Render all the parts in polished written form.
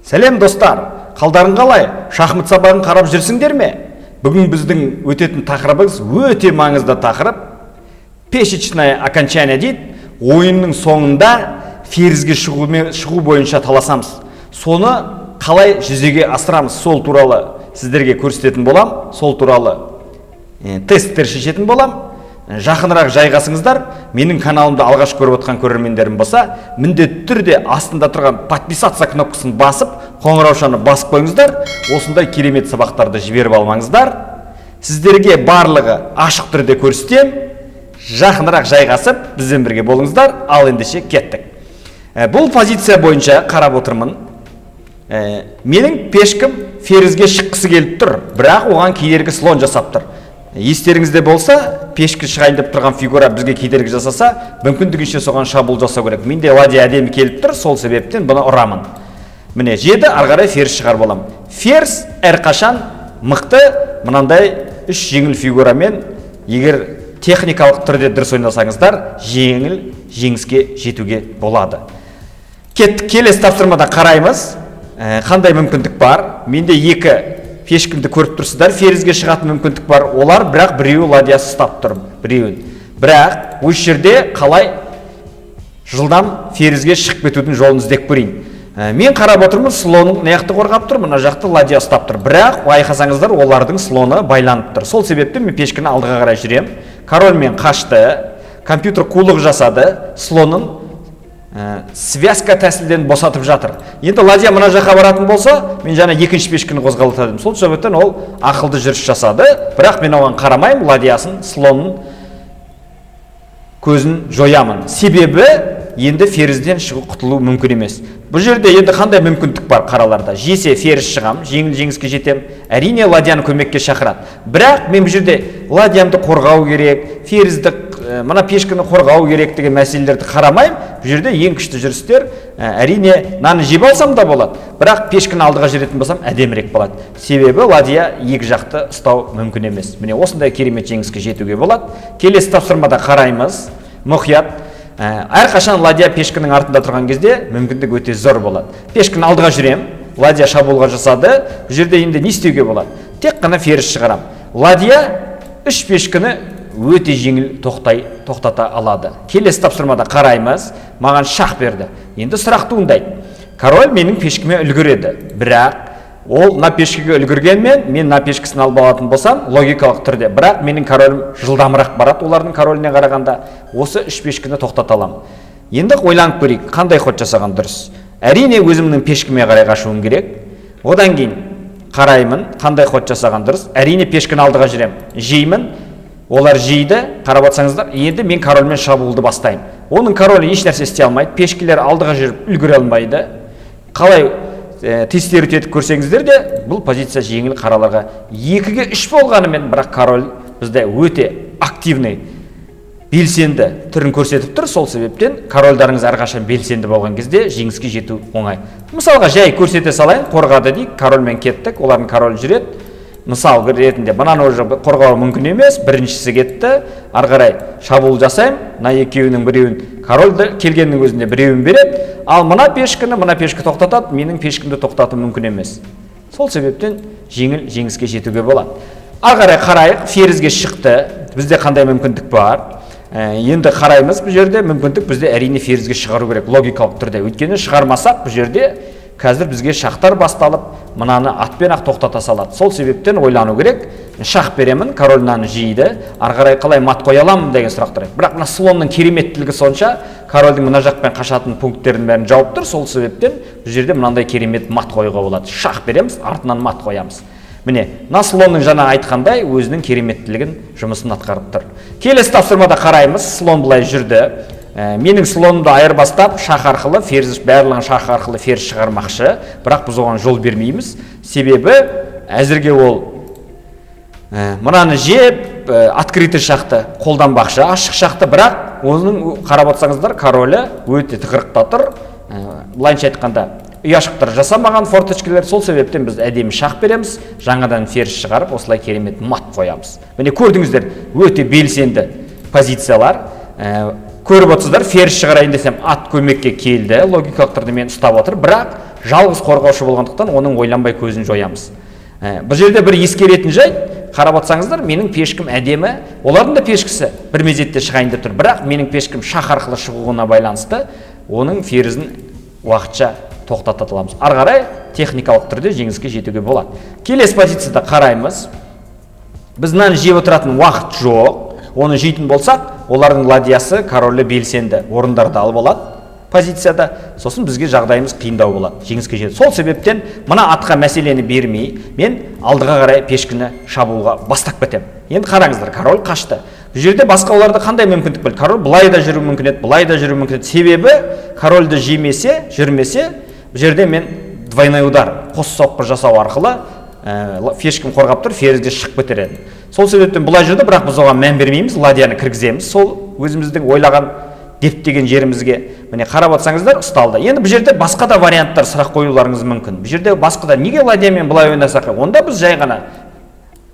Сәлем достар, қалдарың қалай? Шахмат сабағын қарап жүрсіңдер ме? Бүгін біздің өтетін тақырыбымыз өте маңызды тақырып. Пешечное окончание дейді. Ойынның соңында ферзьге шығу бойынша таласамыз. Соны қалай жүзеге асырамыз, сол туралы сіздерге көрсететін болам, сол туралы тесттер шешетін болам. Жақынырақ жайғасыңыздар. Менің каналымды алғаш көріп отқан көрермендерім болса, міндетті түрде астында тұрған подписаться кнопкасын басып, қоңыраушаны басып қойыңыздар. Осындай керемет сабақтарды жіберіп алмаңыздар. Сіздерге барлығы ашық түрде көрсетем. Жақынырақ жайғасып, бізбен бірге болыңыздар. Ал ендеше кеттік. Бұл позиция бойынша қарап отырмын. Менің пешкім ферзьге шыққысы келіп тұр, бірақ оған кедергі слон жасап тұр. Естеріңізде болса, пешкі шығайын деп тұрған фигура бізге кедергі жасаса, мүмкіндігінше соған шабуыл жасау керек. Менде ладья әдемі келіп тұр, сол себептен бұны ұрамын. Міне, жеді, ары қарай ферзь шығар болам. Ферзь әрқашан мықты, мынандай үш жеңіл фигурамен, егер техникалық түрде дұрыс ойнасаңыздар, жеңіл жеңіске жетуге болады. Келесі тапсырмада қараймыз, қандай мүмкіндік бар. Менде екі пешкімді көріп тұрсыздар, ферзьге шығатын мүмкіндік бар. Олар бірақ біреуі ладьясы ұстап тұр, біреуін. Бірақ осы жерде қалай жылдам ферзьге шығып кетудің жолын іздеп көрейін. Мен қарап отырмын, слоның неяқты қорғап тұр, мына жақты ладья ұстап тұр. Бірақ байқасаңыздар, олардың слоны байланып тұр. Сол себептен мен пешкіні алдыға қарай жүрем. Корольмен қашты, компьютер қулық жасады, слонын связка тәсілден босатып жатыр. Енді ладья мына жаққа баратын болса, мен жаңа екінші пешкіні қозғалтадым. Сол себептен ол ақылды жүріс жасады, бірақ мен оған қарамаймын, ладьясын, слонын көзін жоямын. Себебі енді ферзден шығу құтылу мүмкін емес. Бұл жерде енді қандай мүмкіндік бар қараларда? Жесе ферзь шығам, жеңіл жеңіске жетем. Әрине ладьяны көмекке шақырады. Бірақ мен бұл жерде ладьямды қорғау керек, ферзьді мына пешкіні қорғау керек деген мәселелерді қарамаймын. Бұл жерде ең күшті жүрістер әрине наны жеп алсам да болады, бірақ пешкіні алдыға жүретін болсам әдемірек болады. Себебі ладья екі жақты ұстау мүмкін емес. Міне осындай керемет жеңіске жетуге болады. Келесі тапсырмада қараймыз. Мұқият. Әрқашан ладья пешкінің артында тұрған кезде мүмкіндік өте зор болады. Пешкіні алдыға жүрем, ладья шабуылға жасады. Бұл жерде енді не істеуге болады? Тек қана ферзь шығарам. Ладья үш пешкіні өте жеңіл тоқтата алады. Келесі тапсырмада қараймыз. Маған шах берді. Енді сұрақ туындайды. Король менің пешкіме үлгереді. Бірақ ол на пешкіге үлгергенмен, мен на пешкісін алып алатын болсам, логикалық түрде. Бірақ менің королім жылдамырақ барады олардың короліне қарағанда. Осы үш пешкіні тоқтата аламын. Енді ойланып көрейік, қандай ход жасаған дұрыс. Әрине өзімнің пешкіме қарай қашуым керек. Одан кейін қараймын, қандай ход жасаған дұрыс. Әрине пешкіні алдыға жүрем. Жеймін. Олар жейді, қарап отырсаңыздар, енді мен корольмен шабуылды бастаймын. Оның королі еш нәрсе істей алмайды, пешкілер алдыға жүріп үлгере алмайды. Қалай тестер етіп көрсеңіздер де, бұл позиция жеңіл қараларға 2-ге 3 болғанымен, бірақ король бізде өте активный, белсенді түрін көрсетіп тұр. Сол себептен корольдарыңыз әрқашан белсенді болған кезде жеңіске жету оңай. Мысалға жай көрсете салайын, қорғады дейік, корольмен кеттік, олардың король жүреді. Мысал ретінде бананы қорғау мүмкін емес, біріншісі кетті, ары қарай шабуыл жасаймын, мына екеуінің біреуін корольді келгеннің өзінде біреуін береді, ал мына пешкі тоқтатады, менің пешкімді тоқтату мүмкін емес. Сол себептен жеңіл жеңіске жетуге болады. Ары қарай қарайық, ферзьге шықты, бізде қандай мүмкіндік бар? Енді қараймыз, бұл жерде мүмкіндік бізде әрине ферзьге шығару керек, логикалық түрде. Өйткені шығармасақ, бұл жерде қазір бізге шақтар басталып, мынаны атпен ақ тоқтата салады. Сол себептен ойлану керек. Шах беремін, король мынаны жейді. Ары қарай қалай мат қоя аламын деген сұрақ тұрады. Бірақ мына слонның кереметтілігі сонша, корольдің мына жақпен қашатын пункттердің бәрін жауып тұр. Сол себептен бұл жерде мынандай керемет мат қоюға болады. Шах береміз, артынан мат қоямыз. Міне, мына слонның жаңа айтқандай өзінің кереметтілігін жұмысын атқарып тұр. Келесі тапсырмада қараймыз. Слон былай жүрді. Менің слонымды айырбастап, шах арқылы ферзь, барлығын шах арқылы ферзь шығармақшы, бірақ біз оған жол бермейміз. Себебі әзірге ол мынаны жеп, открытый шақты қолданбақшы, ашық шақты, бірақ оның қарап отырсаңыздар, королі өте тығырықта тұр. Былайынша айтқанда, ұяшықтар жасамаған форточкалар, сол себептен біз әдемі шах береміз, жаңадан ферзь шығарып, осылай керемет мат қоямыз. Міне көрдіңіздер, өте белсенді позициялар. Көріп отырсыздар, ферзь шығарайын десем, ат көмекке келді, логикалық түрде мен ұстап отыр, бірақ жалғыз қорғаушы болғандықтан оның ойланбай көзін жоямыз. Бұл жерде бір ескеретін жайт, қарап отсаңыздар, менің пешкім әдемі, олардың да пешкісі бір мезетте шығайын деп тұр, бірақ менің пешкім шақ арқылы шығуына байланысты оның ферізін уақытша тоқтата аламыз. Ары қарай техникалық түрде жеңіске жетуге болады. Келесі позицияда қараймыз. Біз мынаны жеп отыратын уақыт жоқ. Оны жейтін болсақ, олардың ладьясы, королі белсенді орындарды алып алады позицияда, сосын бізге жағдайымыз қиындау болады, жеңіске жетеді. Сол себептен мына атқа мәселені бермей, мен алдыға қарай пешкіні шабуылға бастап кетемін. Енді қараңыздар, король қашты. Бұл жерде басқа оларда қандай мүмкіндік бар? Король былай да жүру мүмкін еді, былай да жүру мүмкін еді. Себебі корольді жемесе, жүрмесе, бұл жерде мен двойной удар, қос соққы жасау арқылы пешкім қорғап тұр, ферзге шығып кетер едім. Сол себептен былай жүрді, бірақ біз оған мән бермейміз, ладьяны кіргіземіз. Сол өзіміздің ойлаған діттеген жерімізге міне қарап отсаңыздар ұсталды. Енді бұл жерде басқа да варианттар сұрақ қоюларыңыз мүмкін. Бұл жерде басқа да неге ладьямен былай ойнасақ? Онда біз жай ғана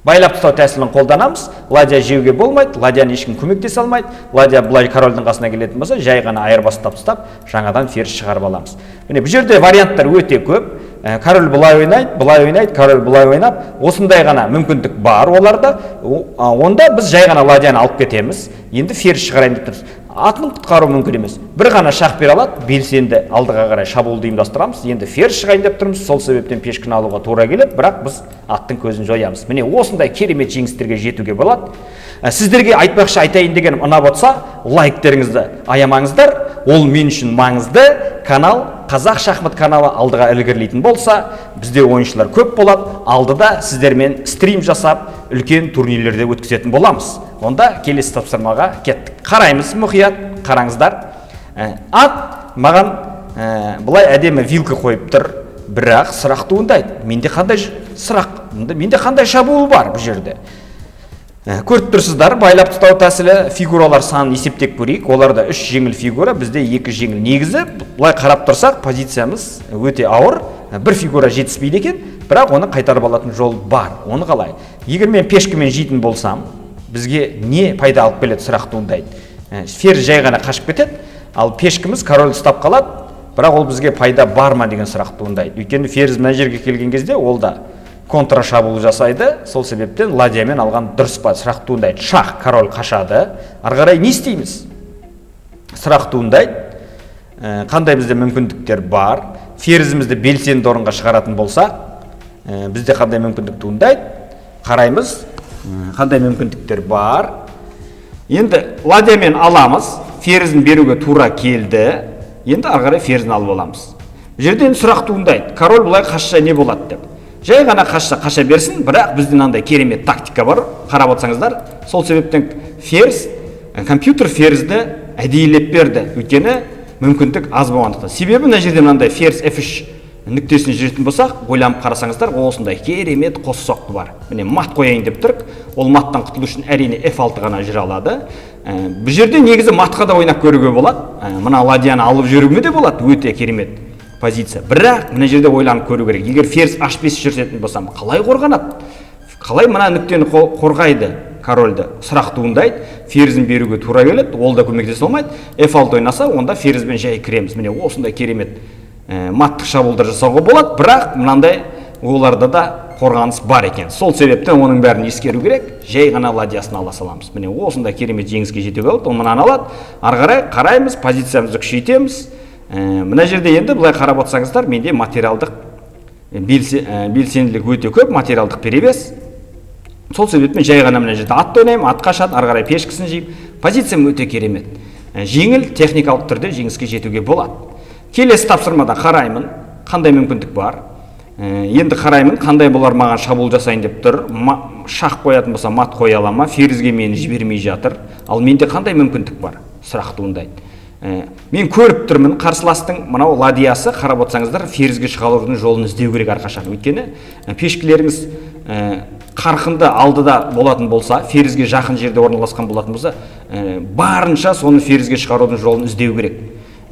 байлап ұстау тәсілін қолданамыз. Ладья жеуге болмайды, ладьяны ешкім көмектесе алмайды. Ладья былай корольдің қасына келетін болса, жай ғана айырбастап ұстап, жаңадан ферзь шығарып аламыз. Міне бұл жерде варианттар өте көп. Король былай ойнайды, король былай ойнап, осындай ғана мүмкіндік бар оларда. Онда біз жай ғана ладьяны алып кетеміз. Енді ферзь шығарайын деп тұрмыз. Атын құтқару мүмкін емес. Бір ғана шақ бере алады, белсенді алдыға қарай шабуылды ұйымдастырамыз. Енді ферзь шығайын деп тұрмыз. Сол себептен пешкіні алуға тура келеді, бірақ біз аттың көзін жоямыз. Міне осындай керемет жеңістерге жетуге болады. Сіздерге айтпақшы айтайын дегенім ұнап отса, лайктеріңізді аямаңыздар. Ол мен үшін маңызды. Канал, Қазақ шахмат каналы алдыға ілгерілейтін болса, бізде ойыншылар көп болады. Алдыда сіздермен стрим жасап, үлкен турнирлерде өткізетін боламыз. Онда келесі тапсырмаға кеттік. Қараймыз мұқият, қараңыздар. Ат маған бұлай әдемі вилка қойып тұр, бірақ сұрақ туындайды. Менде қандай сұрақ, менде қандай шабуыл бар бұл жерде? Көріп тұрсыздар, байлап тұстау тәсілі, фигуралар санын есептеп көрейік. Оларда 3 жеңіл фигура, бізде 2 жеңіл. Негізі, бұлай қарап тұрсақ, позициямыз өте ауыр. Бір фигура жетіспейді екен, бірақ оны қайтарып алатын жол бар. Оны қалай? Егер мен пешкімен жейтін болсам, бізге не пайда алып келеді сұрақ туындайды? Ферзь жай ғана қашып кетеді, ал пешкіміз король ұстап қалады, бірақ ол бізге пайда бар ма деген сұрақ туындайды. Өйткені ферзь мына жерге келген кезде ол да контра шабуыл жасайды. Сол себептен ладьямен алған дұрыс па сұрақ туындайды. Шах, король қашады. Ары қарай не істейміз? Сұрақ туындайды. Қандай бізде мүмкіндіктер бар? Ферзімізді белсенді орынға шығаратын болсақ, бізде қандай мүмкіндік туындайды? Қараймыз. Қандай мүмкіндіктер бар? Енді ладьямен аламыз. Ферзін беруге тура келді. Енді ары қарай ферзін алып аламыз. Жерден сұрақ туындайды. Король бұлай қашса не болады деп. Жай ғана қаша берсін, бірақ біздің мынандай керемет тактика бар. Қарап отсаңыздар, сол себептен компьютер ферзді әдейілеп берді. Өйткені мүмкіндік аз болғандықтан. Себебі мына жерде мынандай ферзь F3 нүктесін жүретін болсақ, ойланып қарасаңыздар, осындай керемет қос соққы бар. Міне мат қояйын деп тұрық. Ол маттан құтылу үшін әрине F6 ғана жүре алады. Бұл жерде негізі матқа да ойнап көруге болады. Мына ладьяны алып жүруге де болады. Өте керемет позиция. Бірақ мына жерде ойланып көру керек. Егер ферзь H5 жүрсетін болсам, қалай қорғанады? Қалай мына нүктені қорғайды корольді? Сұрақ туындайды. Ферзін беруге тура келеді, ол да көмектесе алмайды. F6 ойнаса, онда ферзбен жай кіреміз. Міне осындай керемет маттық шабуылдар жасауға болады, бірақ мынандай оларда да қорғаныс бар екен. Сол себептен оның бәрін ескеру керек. Жай ғана ладьясын ала саламыз. Міне осындай керемет жеңіске жетуге болады. Ол мынаны алады. Ары қарай қараймыз, позициямызды күшейтеміз. Мына жерде енді былай қарап отсаңыздар, менде материалдық белсенділік өте көп, материалдық перевес. Сол себептен жай ғана мына жерде ат ойнаймын, ат қашады, ары қарай пешкісін жеймін. Позициям өте керемет. Жеңіл техникалық түрде жеңіске жетуге болады. Келесі тапсырмада қараймын, қандай мүмкіндік бар. Енді қараймын, қандай болар маған шабуыл жасайын деп тұр. Шах қоятын болса, мат қоя ала ма, ферзге мені жібермей жатыр. Ал менде қандай мүмкіндік бар? Сұрақ туындайды. Мен көріп тұрмын, қарсыластың мынау ладьясы, қарап отсаңыздар, ферзге шығарудың жолын іздеу керек әрқашан. Өйткені пешкілеріңіз қарқынды алдыда болатын болса, ферзге жақын жерде орналасқан болатын болса, барынша соны ферзге шығарудың жолын іздеу керек.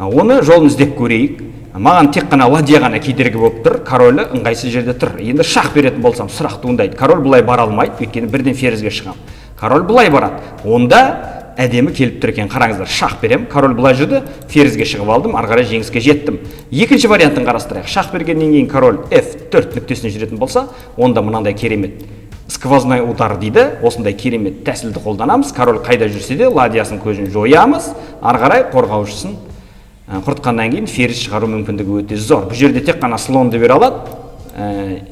Оны жолын іздеп көрейік. Маған тек қана ладья ғана кедергі болып тұр, королі ыңғайсыз жерде тұр. Енді шах беретін болсам, сұрақ туындайды. Король бұлай бара алмайды, өйткені бірден ферзге шығам. Король бұлай барады. Онда әдемі келіп тұр екен. Қараңыздар, шах берем, король былай жүрді, ферзьге шығып алдым, ары қарай жеңіске жеттім. Екінші вариантын қарастырайық. Шах бергеннен кейін король F4 нүктесіне жүретін болса, онда мынандай керемет сквозной удар дейді. Осындай керемет тәсілді қолданамыз. Король қайда жүрсе де ладьясын көзін жоямыз, ары қарай қорғаушысын құртқаннан кейін ферзь шығару мүмкіндігі өте зор. Бұл жерде тек қана слонды бере алады.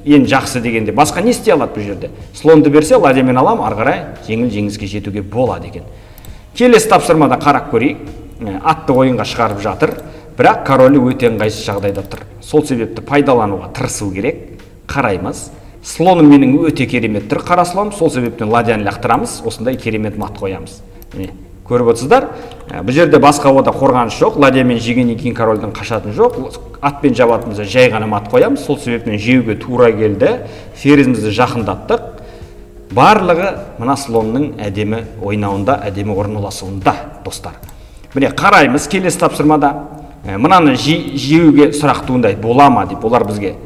Ең жақсы дегенде басқа не істей алады бұл жерде? Слонды берсе, ладьямен алам, ары қарай жеңіл жеңіске жетуге болады екен. Келесі тапсырмада қарап көрейік. Атты ойынға шығарып жатыр, бірақ королі өте ыңғайсыз жағдайда тұр. Сол себепті пайдалануға тырысу керек. Қараймыз. Слоным менің өте керемет тұр, қара слон. Сол себептен ладьяны лақтырамыз, осындай керемет мат қоямыз. Көріп отырсыздар, бұл жерде басқа ода қорғаныш жоқ, ладьямен жегеннен кейін корольдің қашатын жоқ, атпен жабатымызды жай ғана мат қоямыз. Сол себептен жеуге тура келді, ферзімізді жақындаттық. Барлығы мына слонның әдемі ойнауында, әдемі орналасуында, достар. Міне қараймыз келесі тапсырмада. Мынаны жеуге сұрақ туындайды, бола ма деп, олар бізге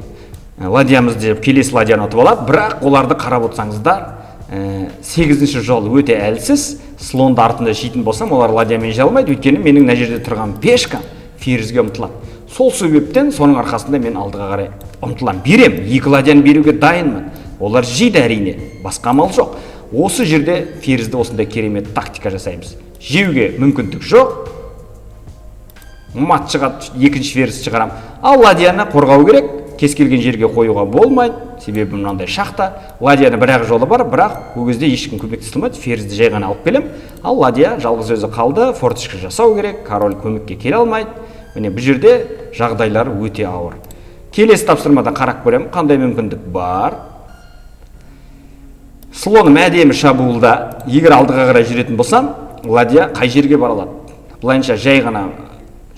ладьямызды жеп келесі ладьяны ұтып алады, бірақ оларды қарап отырсаңыздар, 8-ші жол өте әлсіз. Слонды артында жейтін болсам, олар ладьямен жей алмайды, өйткені менің мына жерде тұрған пешкам ферзьге ұмтылады. Сол себептен соның арқасында мен алдыға қарай ұмтылам. Берем, 2 ладьяны беруге дайынмын. Олар жейді әрине, басқа амал жоқ. Осы жерде ферзьді осындай керемет тактика жасаймыз. Жеуге мүмкіндік жоқ. Мат шығады, екінші ферзь шығарам. Ал ладьяны қорғау керек. Кез келген жерге қоюға болмайды, себебі мынандай шақта. Ладьяны бір-ақ жолы бар, бірақ ол кезде ешкім көмектесе алмайды, ферзьді жай ғана алып келем. Ал ладья жалғыз өзі қалды, форточка жасау керек, король көмекке келе алмайды. Міне бұл жерде жағдайлар өте ауыр. Келесі тапсырмада қарап көрем, қандай мүмкіндік бар. Слоным әдемі шабуылда, егер алдыға қарай жүретін болсам, ладья қай жерге бара алады? Бұлайынша жай ғана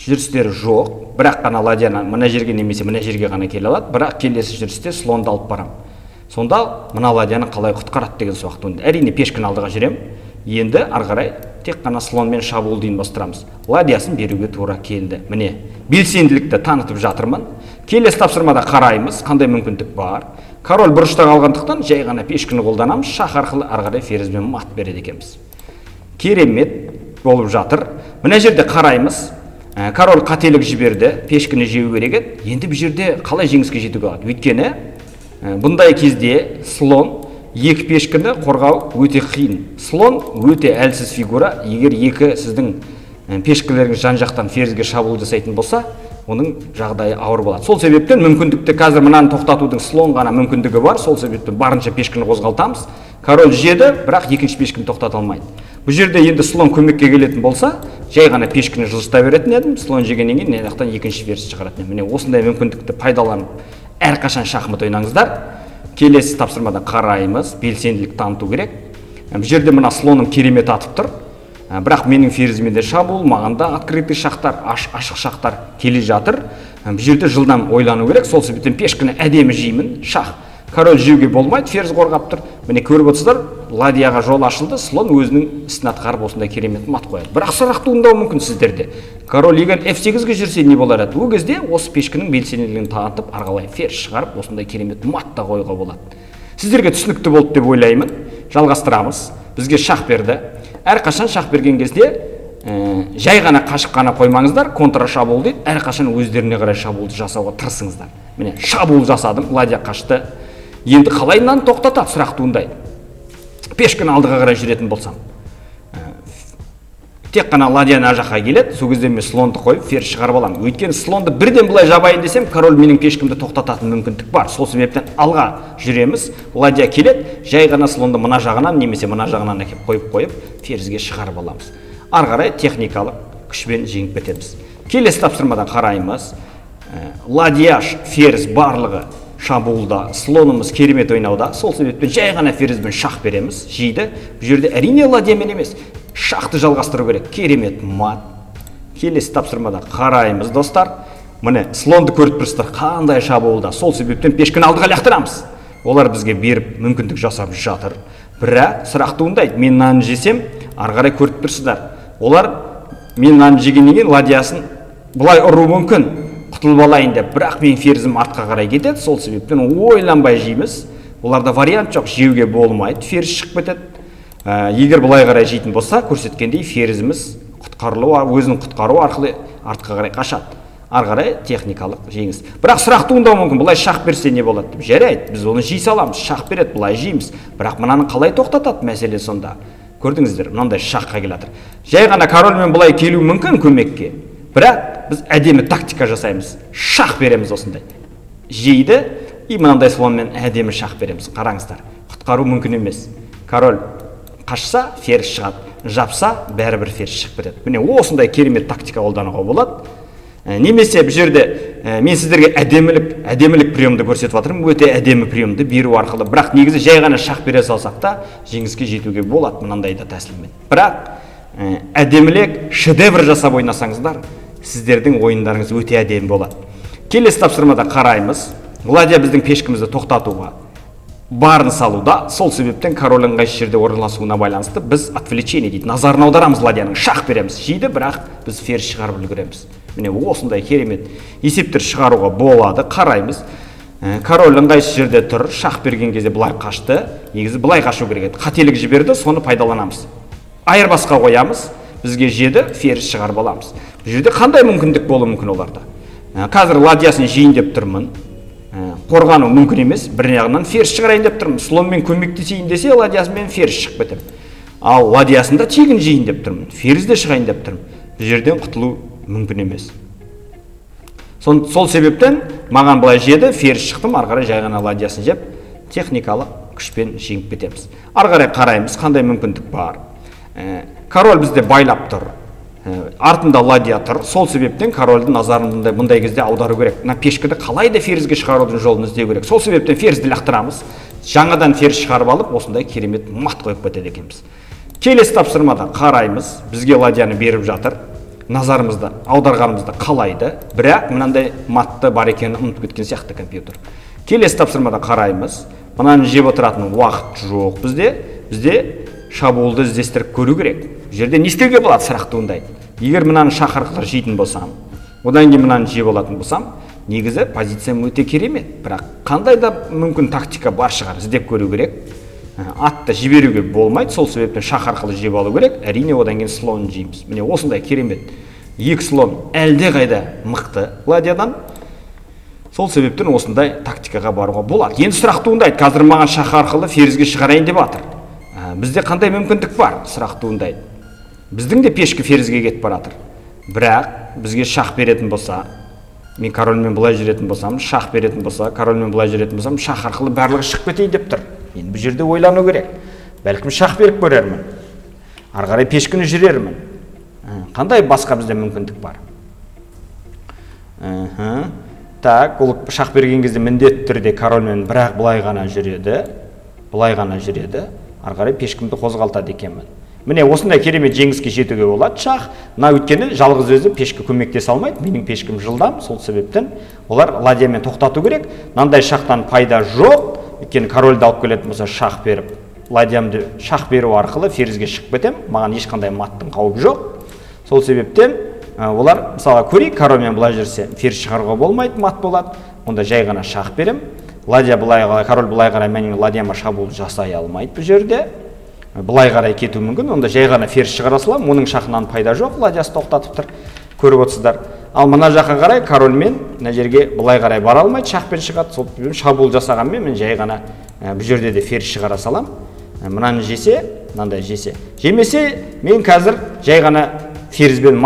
жүрістері жоқ, бірақ қана ладьяны мына жерге немесе мына жерге ғана келе алады, бірақ келесі жүрісте слонды алып барам. Сонда мына ладьяны қалай құтқарады деген сұрақ туындайды. Әрине пешканы алдыға жүрем. Енді ары қарай тек қана слонмен шабуыл дейін бастырамыз. Ладьясын беруге тура келді. Міне, белсенділікті танытып жатырмын. Келесі тапсырмада қараймыз, қандай мүмкіндік бар. Король бұрышта қалғандықтан жай ғана пешканы қолданамыз, шах арқылы ары қарай ферзьмен мат береді екенбіз. Керемет болып жатыр. Мына жерде қараймыз. Король қателік жіберді, пешкіні жеу керек еді. Енді бұл жерде қалай жеңіске жетуге болады? Өйткені бұндай кезде слон екі пешкіні қорғау өте қиын. Слон өте әлсіз фигура. Егер екі сіздің пешкілеріңіз жан жақтан ферзьге шабуыл жасайтын болса, оның жағдайы ауыр болады. Сол себептен мүмкіндікті қазір мынаны тоқтатудың слон ғана мүмкіндігі бар. Сол себептен барынша пешкіні қозғалтамыз. Король жеді, бірақ екінші пешкіні тоқтата алмайды. Бұл жерде енді слон көмекке келетін болса, жай ғана пешкіні жылжыта беретін едім. Слон жегеннен кейін мына жақтан екінші ферзь шығаратын едім. Міне осындай мүмкіндікті пайдаланып, әрқашан шахмат ойнаңыздар. Келесі тапсырмада қараймыз, белсенділік таныту керек. Бұл жерде мына слоным керемет атып тұр. Бірақ менің ферзьмен де шабуыл, маған да открытый шақтар, ашық шақтар келе жатыр. Бұл жерде жылдам ойлану керек. Сол себептен пешкіні әдемі жеймін, шах. Король жеуге болмайды, ферзь қорғап тұр. Міне көріп отырсыздар, ладьяға жол ашылды, слон өзінің ісін атқарып осындай керемет мат қояды. Бірақ сұрақ туындауы мүмкін сіздерде. Король егер F8-ге жүрсе не болар еді? Ол кезде осы пешкінің белсенділігін танытып, ары қарай ферзь шығарып, осындай керемет мат та қоюға болады. Сіздерге түсінікті болды деп ойлаймын. Жалғастырамыз. Бізге шах берді. Әрқашан шах берген кезде жай ғана қашық қана қоймаңыздар, контра шабуыл дейді. Әрқашан өздеріне қарай шабуылды жасауға тырысыңыздар. Міне шабуыл жасадым, ладья қашты. Енді қалай мынаны тоқтатады сұрақ туындайды. Пешкіні алдыға қарай жүретін болсам, тек қана ладьяны ар жаққа келеді, сол кезде мен слонды қойып ферзь шығарып аламын. Өйткені слонды бірден былай жабайын десем, король менің пешкімді тоқтататын мүмкіндік бар. Сол себептен алға жүреміз, ладья келеді, жай ғана слонды мына жағынан немесе мына жағынан әкеп қойып ферзьге шығарып аламыз. Ары қарай техникалық күшпен жеңіп кетеміз. Келесі тапсырмадан қараймыз. Ладья, ферзь барлығы шабуылда, слонымыз керемет ойнауда. Сол себептен жай ғана ферзьмен шах береміз, жейді. Бұл жерде әрине ладьямен емес, шахты жалғастыру керек. Керемет мат. Келесі тапсырмада қараймыз, достар. Міне слонды көріп тұрсыздар, қандай шабуылда. Сол себептен пешкіні алдыға лақтырамыз. Олар бізге беріп мүмкіндік жасап жатыр. Бірақ сұрақ туындайды. Мен нанын жесем, ары қарай көріп тұрсыздар. Олар мен нанын жегеннен кейін ладьясын бұлай ұру мүмкін, құтылып алайын деп, бірақ мен ферзім артқа қарай кетеді. Сол себептен ойланбай жейміз. Оларда вариант жоқ, жеуге болмайды, ферзь шығып кетеді. Егер былай қарай жейтін болса, көрсеткендей ферзіміз өзін құтқару арқылы артқа қарай қашады. Ары қарай техникалық жеңіс. Бірақ сұрақ туындауы мүмкін, былай шақ берсе не болады деп. Жарайды, біз оны жей саламыз, шақ береді, былай жейміз. Бірақ мынаны қалай тоқтатады мәселе сонда? Көрдіңіздер, мынандай шаққа келе жатыр. Жай ғана корольмен былай келу мүмкін көмекке. Бірақ біз әдемі тактика жасаймыз. Шақ береміз осындай. Жейді, и мынандай слонмен әдемі шақ береміз. Қараңыздар. Құтқару мүмкін емес. Король қашса, ферзь шығады. Жапса, бәрібір ферзь шығып кетеді. Міне осындай керемет тактика қолдануға болады. Немесе бұл жерде мен сіздерге әдемілік приемды көрсетіп жатырмын. Өте әдемі приемды беру арқылы. Бірақ негізі жай ғана шақ бере салсақ та жеңіске жетуге болады мынандай да тәсілмен. Бірақ әдемілік, шедевр жасап ойнасаңыздар, сіздердің ойындарыңыз өте әдемі болады. Келесі тапсырмада қараймыз. Ладья біздің пешкімізді тоқтатуға барын салуда, сол себептен король ыңғайсыз жерде орналасуына байланысты біз отвлечение дейді, назарын аударамыз ладьяның, шақ береміз. Жейді, бірақ біз ферзь шығарып үлгереміз. Міне осындай керемет есептер шығаруға болады. Қараймыз. Король ыңғайсыз жерде тұр, шақ берген кезде былай қашты. Негізі былай қашу керек еді. Қателік жіберді, соны пайдаланамыз. Айырбасқа қоямыз. Бізге жеді, ферзь шығарып аламыз. Бұл жерде қандай мүмкіндік болуы мүмкін оларда? Қазір ладьясын жейін деп тұрмын. Қорғану мүмкін емес. Бір жағынан ферзь шығарайын деп тұрмын. Слонмен көмектесейін десе, ладьясымен ферзь шығып кетемін. Ал ладьясында тегін жейін деп тұрмын. Ферзьде шығайын деп тұрмын. Бұл жерден құтылу мүмкін емес. Сол себептен маған былай жеді, ферзь шықтым, ары қарай жай ғана ладьясын жеп, техникалық күшпен жеңіп кетеміз. Ары қарай қараймыз, қандай мүмкіндік бар. Король бізде байлап тұр. Артында ладья тұр. Сол себептен корольдің назарын бұндай кезде аудару керек. Мына пешкіні қалай да ферзьге шығарудың жолын іздеу керек. Сол себептен ферзьді лақтырамыз. Жаңадан ферзь шығарып алып, осындай керемет мат қойып кетеді екенбіз. Келесі тапсырмада қараймыз. Бізге ладьяны беріп жатыр. Назарымызды аударғанымызды қалайды. Бірақ мынандай матты бар екенін ұмытып кеткен сияқты компьютер. Келесі тапсырмада қараймыз. Мынаны жеп отыратын уақыт жоқ бізде шабуылды іздестіріп көру керек. Жерде не істеуге болады сұрақ туындайды. Егер мынаны шақ арқылы жейтін болсам, одан кейін мынаны жеп алатын болсам, негізі позициям өте керемет. Бірақ қандай да мүмкін тактика бар шығар, іздеп көру керек. Атты жіберуге болмайды, сол себептен шақ арқылы жеп алу керек. Әрине одан кейін слон жейміз. Міне осындай керемет. Екі слон әлде қайда мықты ладьядан. Сол себептен осындай тактикаға баруға болады. Енді сұрақ туындайды. Қазір маған шақ арқылы ферзьге шығарайын деп жатыр. Бізде қандай мүмкіндік бар? Сұрақ туындайды. Біздің де пешкі ферзьге кетіп баратыр. Бірақ бізге шақ беретін болса, мен корольмен былай жүретін болсам, шақ беретін болса, корольмен былай жүретін болсам, шақ арқылы барлығы шығып кетейін деп тұр. Енді бұл жерде ойлану керек. Бәлкім шақ беріп көрермін. Ары қарай пешкіні жүрермін. Қандай басқа бізде мүмкіндік бар? Так, ол шақ берген кезде міндетті түрде корольмен бірақ былай ғана жүреді. Ары қарай пешкімді қозғалтады екенмін. Міне осындай керемет жеңіске жетуге болады. Шақ, мына өйткені жалғыз өзі пешкі көмектесе алмайды. Менің пешкім жылдам, сол себептен олар ладьямен тоқтату керек. Мынандай шақтан пайда жоқ. Өйткені корольді алып келетін болса шақ беріп, ладьямды шақ беру арқылы ферзьге шығып кетем. Маған ешқандай маттың қаупі жоқ. Сол себептен олар мысалға көрейік, корольмен былай жүрсе ферзь шығаруға болмайды, мат болады. Онда жай ғана шақ берем. Король былай қарай менің ладьяма шабуыл жасай алмайды бұл жерде. Былай қарай кету мүмкін, онда жай ғана ферзь шығара салам, оның шақынан пайда жоқ, ладьясы тоқтатып тұр, көріп отырсыздар. Ал мына жаққа қарай корольмен мына жерге былай қарай бара алмайды, шақпен шығады. Сол шабуыл жасағанмен мен жай ғана бұл жерде де ферзь шығара салам. Мынаны жесе, мынандай жесе. Жемесе, мен қазір жай ғана ферзьбен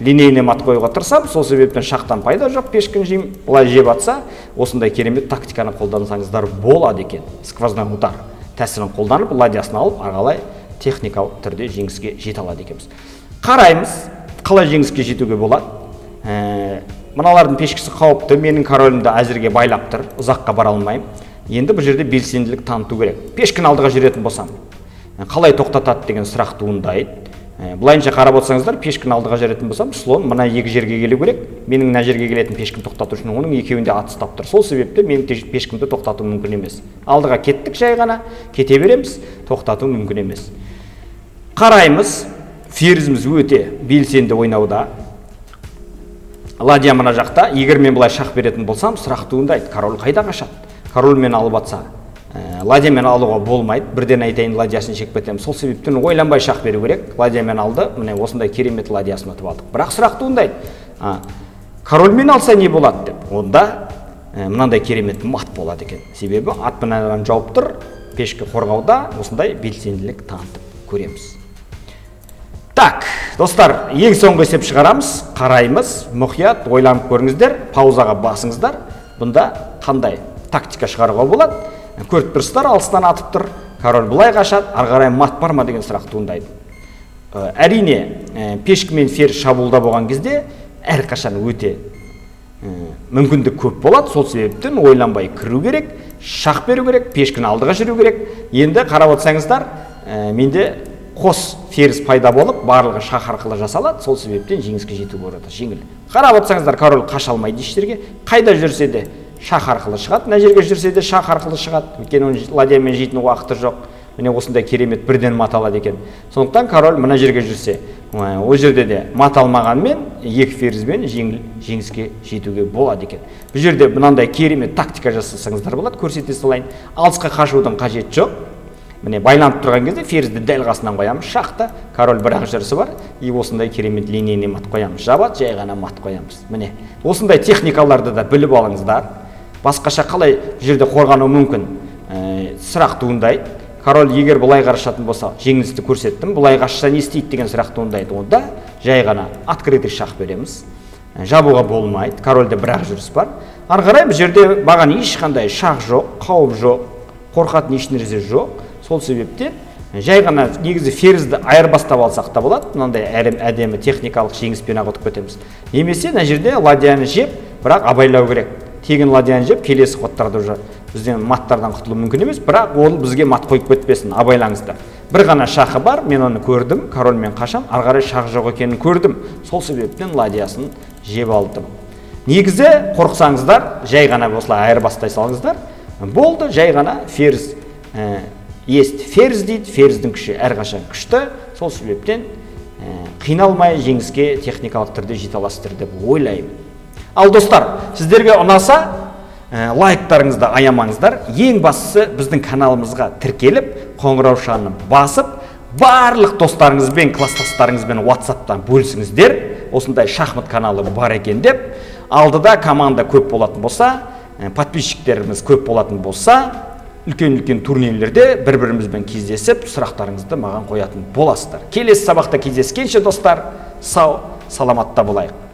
линейный мат қоюға тырысам, сол себептен шақтан пайда жоқ, пешкін жейм, былай жеп атса, осындай керемет тактиканы қолдансаңыздар болады екен. Сквозной удар тәсілін қолданып, ладьясын алып, арғалай техникалық түрде жеңіске жете алады екенбіз. Қараймыз, қалай жеңіске жетуге болады. Мыналардың пешкісі қауіпті, менің королімді әзірге байлап тұр, ұзаққа бара алмаймын. Енді бұл жерде белсенділік таныту керек. Пешкін алдыға жүретін болсам, қалай тоқтатады деген сұрақ туындайды. Былайынша қарап отырсаңыздар, пешкін алдыға жүретін болсам, слон мына екі жерге келу керек. Менің мына жерге келетін пешкін тоқтату үшін оның екеуінде ат ұстап тұр. Сол себепті менің пешкімді тоқтату мүмкін емес. Алдыға кеттік жай ғана, кете береміз, тоқтату мүмкін емес. Қараймыз, ферзіміз өте белсенді ойнауда. Ладья мына жақта, егер мен былай шақ беретін болсам, сұрақ туындайды. Король қайда қашады? Корольмен алып атса, ладьямен алуға болмайды. Бірден айтайын, ладьясын шешіп кетемін. Сол себептен ойланбай шақ беру керек. Ладьямен алды, міне осындай керемет ладьясын ұтып алдық. Бірақ сұрақ туындайды. Корольмен алса не болады деп. Онда мынандай керемет мат болады екен. Себебі атпен жауып тұр, пешкі қорғауда осындай белсенділік танытып көреміз. Так, достар, ең соңғы есеп шығарамыз, қараймыз, мұқият ойланып көріңіздер, паузаға басыңыздар. Бұнда қандай тактика шығаруға болады? Көріп тұрсыздар, алыстан атып тұр, король былай қашады, ары қарай мат бар ма деген сұрақ туындайды. Әрине, пешкі мен ферзь шабуылда болған кезде әрқашан өте мүмкіндік көп болады. Сол себептен ойланбай кіру керек, шақ беру керек, пешкіні алдыға жүру керек. Енді қарап отырсаңыздар, менде қос ферзь пайда болып, барлығы шақ арқылы жасалады. Сол себептен жеңіске жету көреді, жеңіл. Қарап отырсаңыздар, король қаша алмайды ештерге. Қайда жүрсе де шақ арқылы шығады, мына жерге жүрсе де шақ арқылы шығады. Өйткені оның ладьямен жейтін уақыты жоқ. Міне осындай керемет бірден мат алады екен. Сондықтан король мына жерге жүрсе, ол жерде де мат алмағанмен екі ферзьбен жеңіске жетуге болады екен. Бұл жерде мынандай керемет тактика жасасаңыздар болады, көрсете салайын. Алысқа қашудың қажеті жоқ. Міне байланып тұрған кезде ферзьді дәл қасынан қоямыз, шақта, король бір-ақ жүрісі бар, и осындай керемет линейный мат қоямыз. Жабады, жай ғана мат қоямыз. Міне осындай техникаларды да біліп алыңыздар. Басқаша қалай жерде қорғану мүмкін сұрақ туындайды. Король егер бұлай қарашатын болса, жеңілісті көрсеттім, бұлай қашса не істейді деген сұрақ туындайды. Онда жай ғана открытый шақ береміз. Жабуға болмайды, корольде бір-ақ жүріс бар. Ары қарай бұл жерде маған ешқандай шақ жоқ, қауіп жоқ, қорқатын еш нәрсе жоқ. Сол себептен жай ғана негізі ферзьді айырбастап алсақ та болады. Мынандай әдемі техникалық жеңіспен ақ ұтып кетеміз. Немесе мына жерде ладьяны жеп, бірақ абайлау керек. Тегін ладьяны жеп, келесі хоттарда уже бізден маттардан құтылу мүмкін емес, бірақ ол бізге мат қойып кетпесін, абайлаңыздар. Бір ғана шақы бар, мен оны көрдім, корольмен қашам, ары қарай шақ жоқ екенін көрдім. Сол себептен ладьясын жеп алдым. Негізі қорықсаңыздар, жай ғана осылай айырбастай салыңыздар. Болды, жай ғана ферзь есть ферзь дейді, ферзьдің күші әрқашан күшті. Сол себептен қиналмай жеңіске техникалық түрде жете аласыздар деп ойлаймын. Ал достар, сіздерге ұнаса, лайктарыңызды аямаңыздар. Ең бастысы біздің каналымызға тіркеліп, қоңыраушаны басып, барлық достарыңызбен, класстастарыңызбен WhatsApp-тан бөлісіңіздер. Осындай шахмат каналы бар екен деп. Алдыда команда көп болатын болса, подписчиктеріміз көп болатын болса, үлкен-үлкен турнирлерде бір-бірімізбен кездесіп, сұрақтарыңызды маған қоятын боласыздар. Келесі сабақта кездескенше достар, сау, саламатта болайық.